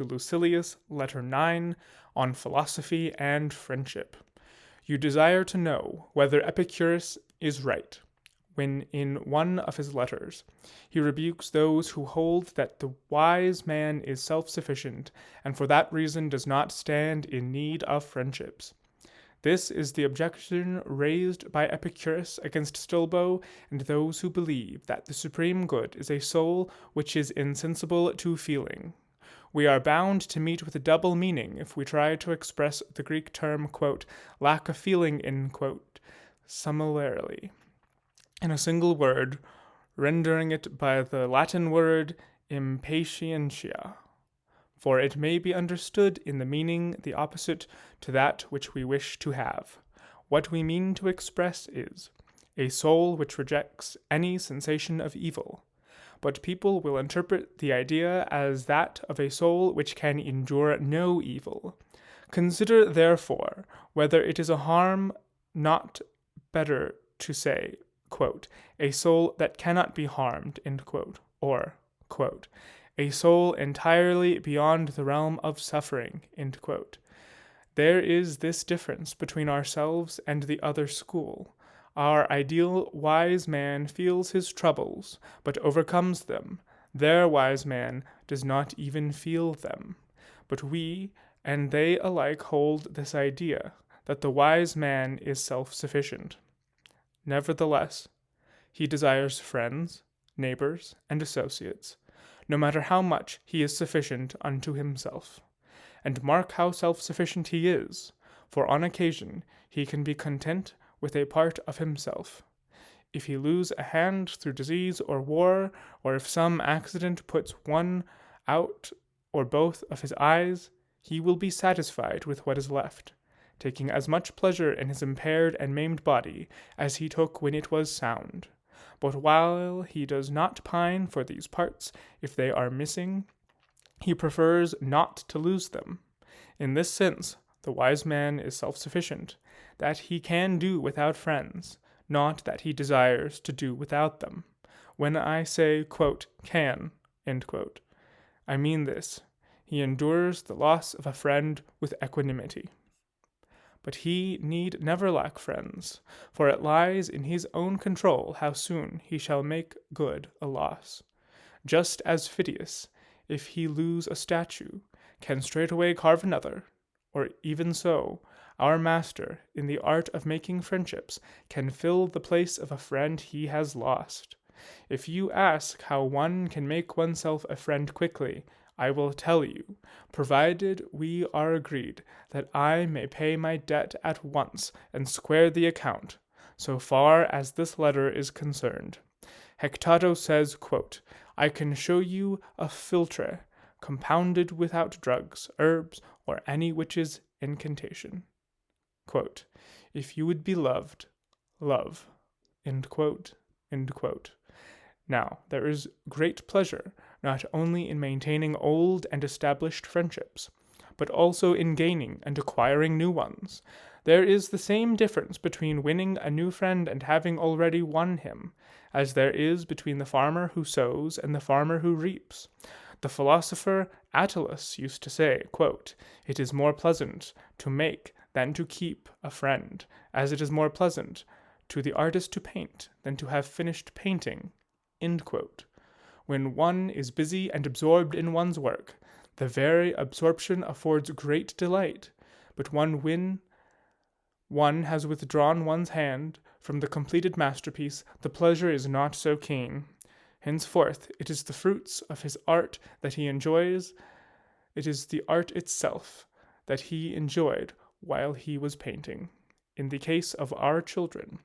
to Lucilius, Letter 9, on philosophy and friendship. You desire to know whether Epicurus is right, when in one of his letters he rebukes those who hold that the wise man is self-sufficient and for that reason does not stand in need of friendships. This is the objection raised by Epicurus against Stilbo and those who believe that the supreme good is a soul which is insensible to feeling. We are bound to meet with a double meaning if we try to express the Greek term, quote, lack of feeling in, quote, similarly, in a single word, rendering it by the Latin word impatientia. For it may be understood in the meaning the opposite to that which we wish to have. What we mean to express is a soul which rejects any sensation of evil, but people will interpret the idea as that of a soul which can endure no evil. Consider, therefore, whether it is a harm not better to say, quote, a soul that cannot be harmed, end quote, or, quote, a soul entirely beyond the realm of suffering, end quote. There is this difference between ourselves and the other school. Our ideal wise man feels his troubles, but overcomes them. Their wise man does not even feel them. But we and they alike hold this idea, that the wise man is self-sufficient. Nevertheless, he desires friends, neighbors, and associates, no matter how much he is sufficient unto himself. And mark how self-sufficient he is, for on occasion he can be content with a part of himself. If he lose a hand through disease or war, or if some accident puts one out or both of his eyes, he will be satisfied with what is left, taking as much pleasure in his impaired and maimed body as he took when it was sound. But while he does not pine for these parts, if they are missing, he prefers not to lose them. In this sense, the wise man is self-sufficient, that he can do without friends, not that he desires to do without them. When I say, quote, can, end quote, I mean this. He endures the loss of a friend with equanimity. But he need never lack friends, for it lies in his own control how soon he shall make good a loss. Just as Phidias, if he lose a statue, can straightway carve another, or even so, our master, in the art of making friendships, can fill the place of a friend he has lost. If you ask how one can make oneself a friend quickly, I will tell you, provided we are agreed that I may pay my debt at once and square the account, so far as this letter is concerned. Hectato says, quote, I can show you a philtre, compounded without drugs, herbs, or any witch's incantation. Quote, if you would be loved, love. End quote, end quote. Now, there is great pleasure not only in maintaining old and established friendships, but also in gaining and acquiring new ones. There is the same difference between winning a new friend and having already won him, as there is between the farmer who sows and the farmer who reaps. The philosopher Attalus used to say, quote, it is more pleasant to make than to keep a friend, as it is more pleasant to the artist to paint than to have finished painting. End quote. When one is busy and absorbed in one's work, the very absorption affords great delight, but when one has withdrawn one's hand from the completed masterpiece, the pleasure is not so keen. Henceforth, it is the fruits of his art that he enjoys. It is the art itself that he enjoyed while he was painting. In the case of our children,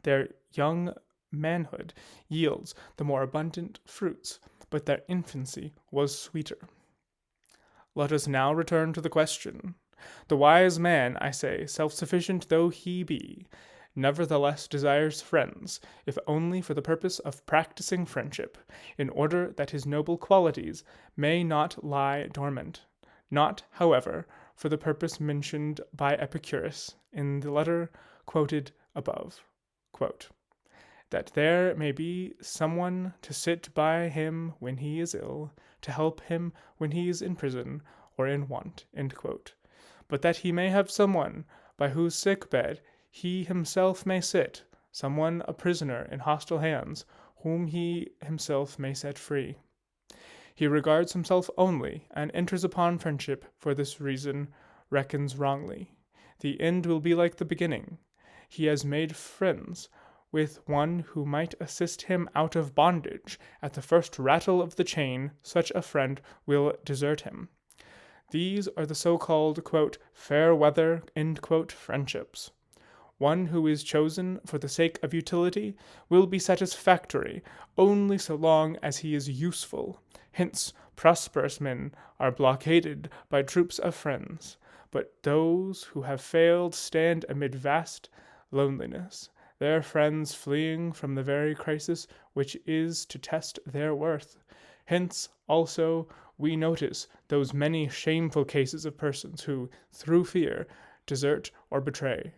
their young manhood yields the more abundant fruits, but their infancy was sweeter. Let us now return to the question. The wise man, I say, self-sufficient though he be, nevertheless desires friends, if only for the purpose of practicing friendship, in order that his noble qualities may not lie dormant, not, however, for the purpose mentioned by Epicurus in the letter quoted above. Quote, that there may be someone to sit by him when he is ill, to help him when he is in prison or in want." But that he may have someone by whose sick bed he himself may sit, someone a prisoner in hostile hands, whom he himself may set free. He regards himself only, and enters upon friendship for this reason, reckons wrongly. The end will be like the beginning. He has made friends with one who might assist him out of bondage. At the first rattle of the chain, such a friend will desert him. These are the so-called, "fair weather," friendships. One who is chosen for the sake of utility will be satisfactory only so long as he is useful. Hence, prosperous men are blockaded by troops of friends, but those who have failed stand amid vast loneliness, their friends fleeing from the very crisis which is to test their worth. Hence, also, we notice those many shameful cases of persons who, through fear, desert or betray.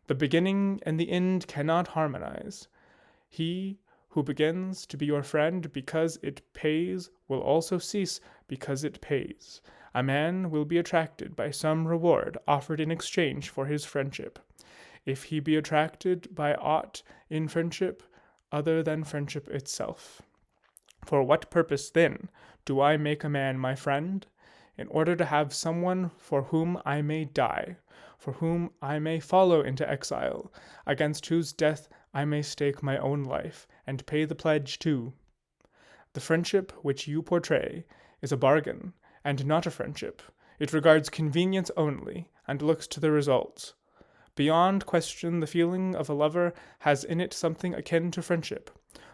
The beginning and the end cannot harmonize. He who begins to be your friend because it pays will also cease because it pays. A man will be attracted by some reward offered in exchange for his friendship. If he be attracted by aught in friendship other than friendship itself. For what purpose, then, do I make a man my friend? In order to have someone for whom I may die, for whom I may follow into exile, against whose death I may stake my own life, and pay the pledge too. The friendship which you portray is a bargain, and not a friendship. It regards convenience only, and looks to the results. Beyond question, the feeling of a lover has in it something akin to friendship.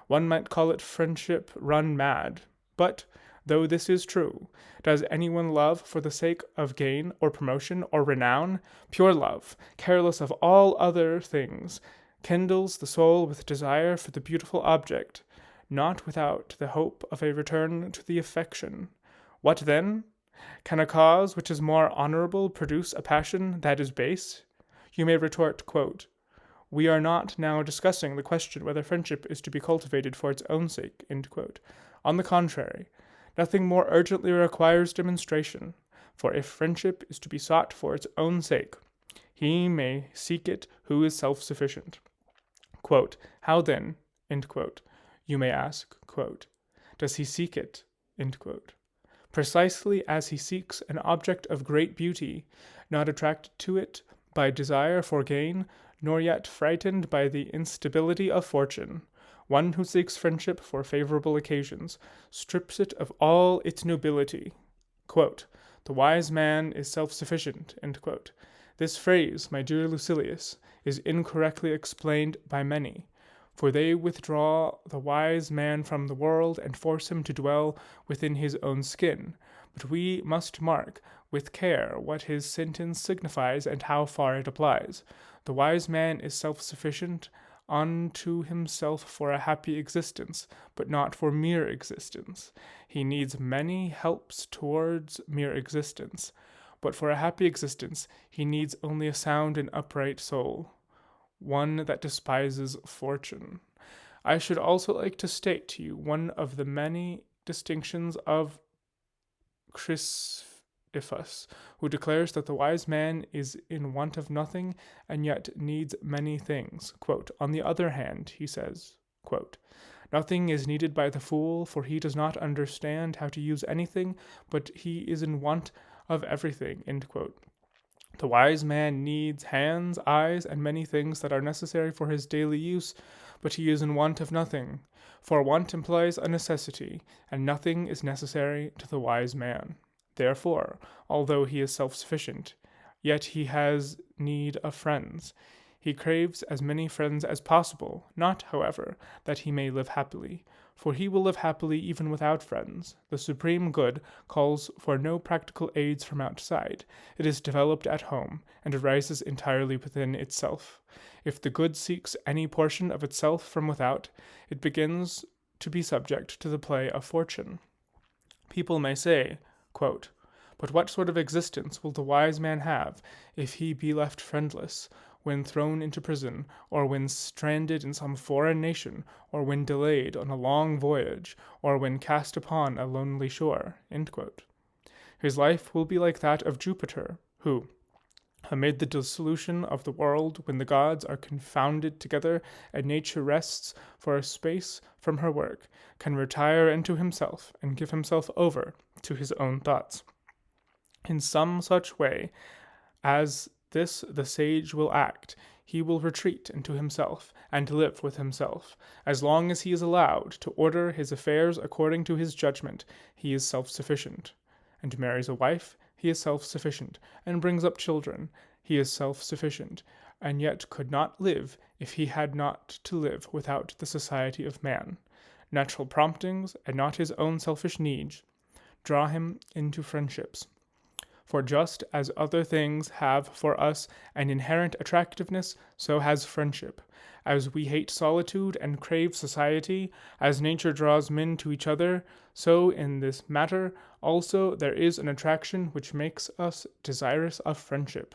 One might call it friendship run mad. But, though this is true, does anyone love for the sake of gain or promotion or renown? Pure love, careless of all other things, kindles the soul with desire for the beautiful object, not without the hope of a return to the affection. What then? Can a cause which is more honorable produce a passion that is base? You may retort, "We are not now discussing the question whether friendship is to be cultivated for its own sake." On the contrary, nothing more urgently requires demonstration, for if friendship is to be sought for its own sake, he may seek it who is self-sufficient. "How then," you may ask, "does he seek it?" Precisely as he seeks an object of great beauty, not attracted to it by desire for gain, nor yet frightened by the instability of fortune. One who seeks friendship for favorable occasions strips it of all its nobility. "The wise man is self-sufficient." This phrase, my dear Lucilius, is incorrectly explained by many, for they withdraw the wise man from the world and force him to dwell within his own skin. But we must mark with care what his sentence signifies and how far it applies. The wise man is self-sufficient unto himself for a happy existence, but not for mere existence. He needs many helps towards mere existence, but for a happy existence he needs only a sound and upright soul, one that despises fortune. I should also like to state to you one of the many distinctions of Chrysippus, who declares that the wise man is in want of nothing and yet needs many things. "On the other hand," he says, "nothing is needed by the fool, for he does not understand how to use anything, but he is in want of everything." The wise man needs hands, eyes, and many things that are necessary for his daily use, but he is in want of nothing, for want implies a necessity, and nothing is necessary to the wise man. Therefore, although he is self-sufficient, yet he has need of friends. He craves as many friends as possible, not, however, that he may live happily, for he will live happily even without friends. The supreme good calls for no practical aids from outside. It is developed at home, and arises entirely within itself. If the good seeks any portion of itself from without, it begins to be subject to the play of fortune. People may say, "But what sort of existence will the wise man have if he be left friendless? when thrown into prison, or when stranded in some foreign nation, or when delayed on a long voyage, or when cast upon a lonely shore." His life will be like that of Jupiter, who, amid the dissolution of the world, when the gods are confounded together and nature rests for a space from her work, can retire into himself and give himself over to his own thoughts. In some such way as this the sage will act. He will retreat into himself and live with himself. As long as he is allowed to order his affairs according to his judgment, he is self-sufficient. And marries a wife, he is self-sufficient, and brings up children, he is self-sufficient, and yet could not live if he had not to live without the society of man. Natural promptings, and not his own selfish needs, draw him into friendships. For just as other things have for us an inherent attractiveness, so has friendship. As we hate solitude and crave society, as nature draws men to each other, so in this matter also there is an attraction which makes us desirous of friendship.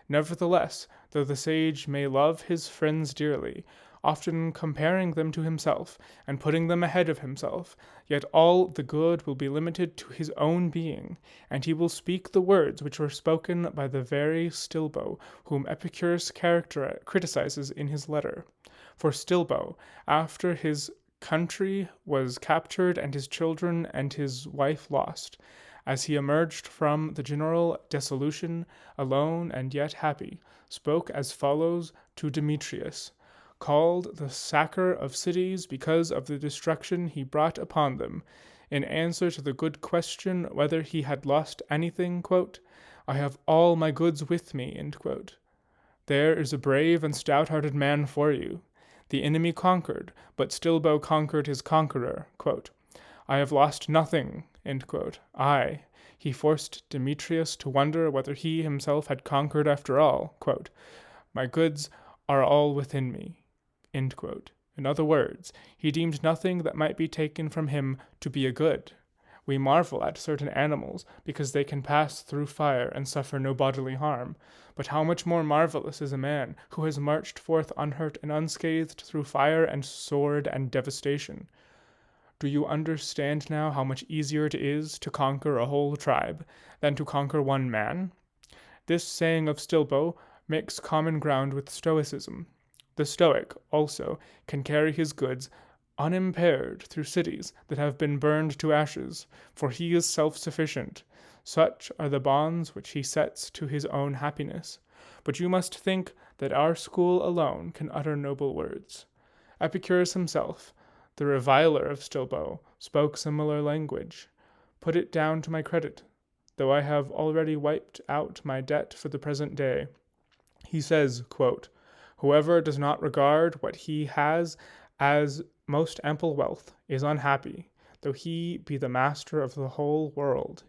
Nevertheless, though the sage may love his friends dearly, often comparing them to himself, and putting them ahead of himself, yet all the good will be limited to his own being, and he will speak the words which were spoken by the very Stilbo, whom Epicurus criticizes in his letter. For Stilbo, after his country was captured and his children and his wife lost, as he emerged from the general dissolution, alone and yet happy, spoke as follows to Demetrius, called the sacker of cities because of the destruction he brought upon them, in answer to the good question whether he had lost anything, "I have all my goods with me." There is a brave and stout-hearted man for you. The enemy conquered, but Stilbo conquered his conqueror. "I have lost nothing." Aye, he forced Demetrius to wonder whether he himself had conquered after all. "My goods are all within me." In other words, he deemed nothing that might be taken from him to be a good. We marvel at certain animals because they can pass through fire and suffer no bodily harm, but how much more marvelous is a man who has marched forth unhurt and unscathed through fire and sword and devastation. Do you understand now how much easier it is to conquer a whole tribe than to conquer one man? This saying of Stilbo makes common ground with Stoicism. The Stoic, also, can carry his goods unimpaired through cities that have been burned to ashes, for he is self-sufficient. Such are the bonds which he sets to his own happiness. But you must think that our school alone can utter noble words. Epicurus himself, the reviler of Stilbo, spoke similar language. Put it down to my credit, though I have already wiped out my debt for the present day. He says, "Whoever does not regard what he has as most ample wealth is unhappy, though he be the master of the whole world."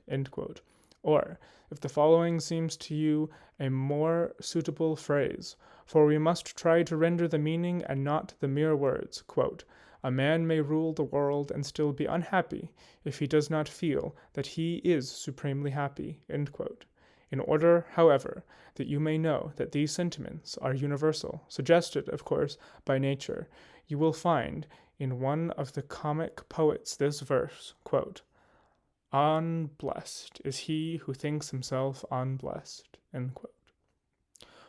Or, if the following seems to you a more suitable phrase, for we must try to render the meaning and not the mere words, "A man may rule the world and still be unhappy if he does not feel that he is supremely happy." In order, however, that you may know that these sentiments are universal, suggested, of course, by nature, you will find in one of the comic poets this verse, "Unblessed is he who thinks himself unblessed."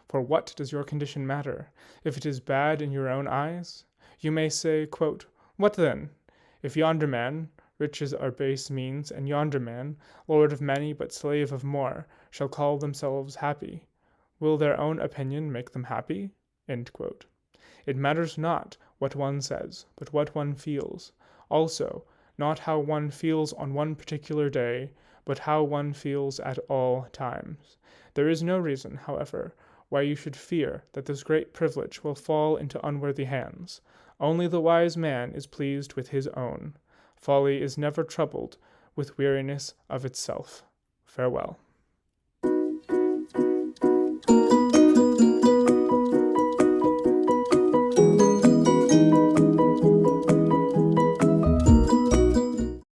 For what does your condition matter, if it is bad in your own eyes? You may say, "What then? If yonder man, riches are base means, and yonder man, lord of many but slave of more, shall call themselves happy, will their own opinion make them happy?" It matters not what one says, but what one feels. Also, not how one feels on one particular day, but how one feels at all times. There is no reason, however, why you should fear that this great privilege will fall into unworthy hands. Only the wise man is pleased with his own. Folly is never troubled with weariness of itself. Farewell.